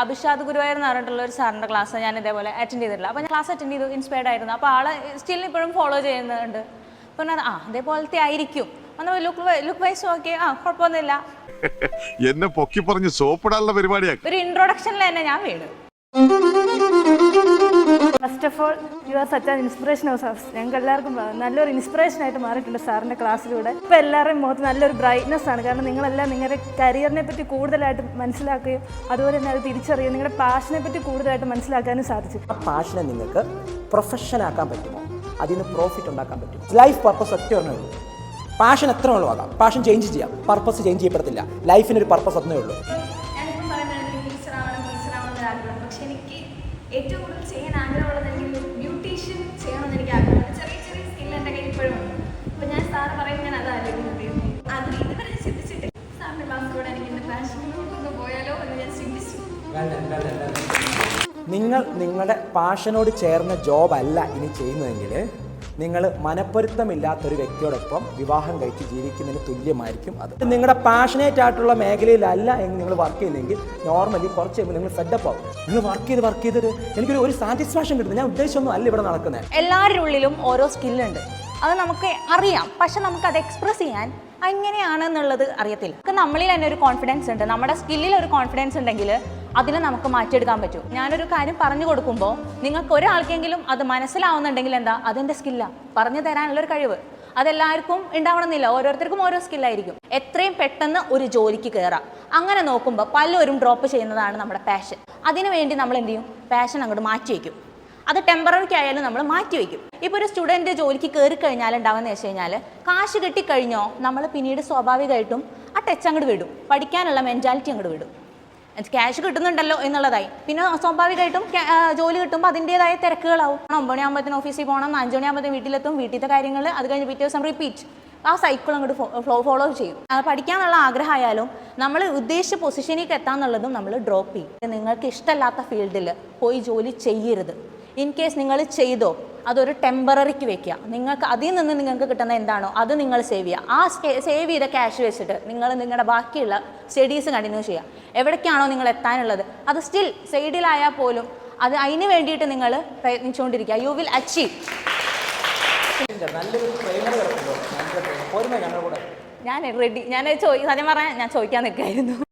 അഭിഷാദ് ഗുരുവായൂർ എന്ന് പറഞ്ഞിട്ടുള്ള ഒരു സാറിൻ്റെ ക്ലാസ് ഞാൻ ഇതേപോലെ അറ്റൻഡ് ചെയ്തിട്ടില്ല. അപ്പോൾ ഞാൻ ക്ലാസ് അറ്റൻഡ് ചെയ്തു, ഇൻസ്പയർഡ് ആയിരുന്നു. അപ്പോൾ ആളെ സ്റ്റിൽ ഇപ്പോഴും ഫോളോ ചെയ്യുന്നുണ്ട്. അപ്പോൾ അതേപോലത്തെ ആയിരിക്കും. ലുക്ക് വൈസ് ഓക്കെ, കുഴപ്പമൊന്നുമില്ല. എന്നെ പൊക്കി പറഞ്ഞ് സോപ്പിടാനുള്ള പരിപാടിയാ. ഒരു ഇൻട്രൊഡക്ഷനിൽ തന്നെ ഞാൻ വീണു. First of all you are such an inspiration of us. ഞങ്ങൾക്ക് എല്ലാവർക്കും നല്ലൊരു ഇൻസ്പിറേഷൻ ആയിട്ട് മാറിയിട്ടുണ്ട് സാറിൻ്റെ ക്ലാസ്സിലൂടെ. ഇപ്പോൾ എല്ലാവരുടെയും മുഖത്ത് നല്ലൊരു ബ്രൈറ്റ്നസ് ആണ്. കാരണം നിങ്ങളെല്ലാം നിങ്ങളുടെ കരിയറിനെ പറ്റി കൂടുതലായിട്ട് മനസ്സിലാക്കുകയും അതുപോലെ തന്നെ അത് തിരിച്ചറിയുകയും നിങ്ങളുടെ പാഷനെ പറ്റി കൂടുതലായിട്ട് മനസ്സിലാക്കാനും സാധിച്ചു. ആ പാഷനെ നിങ്ങൾക്ക് പ്രൊഫഷൻ ആക്കാൻ പറ്റുമോ? അതിന് പ്രോഫിറ്റ് ഉണ്ടാക്കാൻ പറ്റും. ലൈഫ് പർപ്പസ് ഒറ്റ ഒന്നേ ഉള്ളൂ. പാഷൻ എത്ര ഉള്ളതാകാം. പാഷൻ ചേഞ്ച് ചെയ്യാം, പർപ്പസ് ചേഞ്ച് ചെയ്യപ്പെടത്തില്ല. ലൈഫിനൊരു പർപ്പസ് ഒന്നേ ഉള്ളൂ. ഞാനിപ്പം പറയുന്നത് ടീച്ചറാവണമെന്ന് ആഗ്രഹം. പക്ഷെ എനിക്ക് ഏറ്റവും കൂടുതൽ ചെയ്യാൻ ആഗ്രഹമുള്ളത് എനിക്ക് ബ്യൂട്ടീഷ്യൻ ചെയ്യണമെന്ന് എനിക്ക് ആഗ്രഹമുണ്ട്. ചെറിയ ചെറിയ സ്കിൽ എൻ്റെ കയ്യിൽ ഇപ്പോഴും ഉണ്ട്. അപ്പോൾ ഞാൻ സാറ് പറയും, ഞാൻ അതാലോചിക്കുന്നത്. അത് ഇതുവരെ ഞാൻ ചിന്തിച്ചിട്ട് സാറിൻ്റെ ക്ലാസ്സിലൂടെ എനിക്ക് എൻ്റെ പാഷനിലൂടെ പോയാലോ എന്ന് ഞാൻ ചിന്തിച്ചു. നിങ്ങൾ നിങ്ങളുടെ പാഷനോട് ചേർന്ന ജോബ് അല്ല ഇനി ചെയ്യുന്നതെങ്കിൽ നിങ്ങൾ മനപ്പൊരുത്തമില്ലാത്തൊരു വ്യക്തിയോടൊപ്പം വിവാഹം കഴിച്ച് ജീവിക്കുന്നതിന് തുല്യമായിരിക്കും അത്. നിങ്ങളുടെ പാഷനേറ്റ് ആയിട്ടുള്ള മേഖലയിലല്ല നിങ്ങൾ വർക്ക് ചെയ്യുന്നെങ്കിൽ നോർമലി കുറച്ച് കഴിയുമ്പോൾ നിങ്ങൾ ഫെഡപ്പ് ആവും. നിങ്ങൾ വർക്ക് ചെയ്തൊരു എനിക്കൊരു സാറ്റിസ്ഫാക്ഷൻ കിട്ടുന്നത് ഞാൻ ഉദ്ദേശിച്ചൊന്നും അല്ല ഇവിടെ നടക്കുന്നത്. എല്ലാവരുടെ ഉള്ളിലും ഓരോ സ്കില്ലുണ്ട്. അത് നമുക്ക് അറിയാം, പക്ഷെ നമുക്ക് അത് എക്സ്പ്രസ് ചെയ്യാൻ എങ്ങനെയാണെന്നുള്ളത് അറിയത്തില്ല. നമ്മളിൽ തന്നെ ഒരു കോൺഫിഡൻസ് ഉണ്ട്. നമ്മുടെ സ്കില്ലിൽ ഒരു കോൺഫിഡൻസ് ഉണ്ടെങ്കിൽ അതിനെ നമുക്ക് മാറ്റിയെടുക്കാൻ പറ്റും. ഞാനൊരു കാര്യം പറഞ്ഞു കൊടുക്കുമ്പോൾ നിങ്ങൾക്ക് ഒരാൾക്കെങ്കിലും അത് മനസ്സിലാവുന്നുണ്ടെങ്കിൽ എന്താ, അതെൻ്റെ സ്കില്ലാണ്. പറഞ്ഞു തരാനുള്ളൊരു കഴിവ് അതെല്ലാവർക്കും ഉണ്ടാവണമെന്നില്ല. ഓരോരുത്തർക്കും ഓരോ സ്കില്ലായിരിക്കും. എത്രയും പെട്ടെന്ന് ഒരു ജോലിക്ക് കയറാം. അങ്ങനെ നോക്കുമ്പോൾ പലരും ഡ്രോപ്പ് ചെയ്യുന്നതാണ് നമ്മുടെ പാഷൻ. അതിനുവേണ്ടി നമ്മൾ എന്ത് ചെയ്യും, പാഷൻ അങ്ങോട്ട് മാറ്റി വയ്ക്കും. അത് ടെമ്പററിക്ക് ആയാലും നമ്മൾ മാറ്റി വയ്ക്കും. ഇപ്പോൾ ഒരു സ്റ്റുഡൻറ്റ് ജോലിക്ക് കയറി കഴിഞ്ഞാൽ ഉണ്ടാവുമെന്ന് വെച്ച് കഴിഞ്ഞാൽ കാശ് കിട്ടിക്കഴിഞ്ഞോ നമ്മൾ പിന്നീട് സ്വാഭാവികമായിട്ടും ആ ടച്ച് അങ്ങോട്ട് വിടും. പഠിക്കാനുള്ള മെൻറ്റാലിറ്റി അങ്ങോട്ട് വിടും. ക്യാഷ് കിട്ടുന്നുണ്ടല്ലോ എന്നുള്ളതായി. പിന്നെ സ്വാഭാവികമായിട്ടും ജോലി കിട്ടുമ്പോൾ അതിൻ്റേതായ തിരക്കുകളാവും. 9 മണിയാകുമ്പോഴത്തേന് ഓഫീസിൽ പോകണം, 5 മണിയാകുമ്പോഴത്തേന് വീട്ടിലെത്തും, വീട്ടിലത്തെ കാര്യങ്ങൾ, അത് കഴിഞ്ഞ് പിറ്റേ ദിവസം റിപ്പീറ്റ്. ആ സൈക്കിൾ അങ്ങോട്ട് ഫോളോ ചെയ്യും. പഠിക്കാനുള്ള ആഗ്രഹമായാലും നമ്മൾ ഉദ്ദേശിച്ച പൊസിഷനിലേക്ക് എത്താന്നുള്ളതും നമ്മൾ ഡ്രോപ്പ് ചെയ്യും. നിങ്ങൾക്ക് ഇഷ്ടമല്ലാത്ത ഫീൽഡിൽ പോയി ജോലി ചെയ്യരുത്. ഇൻ കേസ് നിങ്ങൾ ചെയ്തോ അതൊരു ടെമ്പററിക്ക് വെക്കുക. നിങ്ങൾക്ക് അതിൽ നിന്ന് നിങ്ങൾക്ക് കിട്ടുന്ന എന്താണോ അത് നിങ്ങൾ സേവ് ചെയ്യുക. ആ സേവ് ചെയ്ത ക്യാഷ് വെച്ചിട്ട് നിങ്ങൾ നിങ്ങളുടെ ബാക്കിയുള്ള സ്റ്റഡീസ് കണ്ടിന്യൂ ചെയ്യുക. എവിടേക്കാണോ നിങ്ങൾ എത്താനുള്ളത് അത് സ്റ്റിൽ സൈഡിലായാൽ പോലും അത് അതിന് വേണ്ടിയിട്ട് നിങ്ങൾ പ്രയത്നിച്ചുകൊണ്ടിരിക്കുക. You will achieve. ഞാൻ റെഡി. സത്യം പറഞ്ഞാൽ ഞാൻ ചോദിക്കാൻ നിൽക്കായിരുന്നു.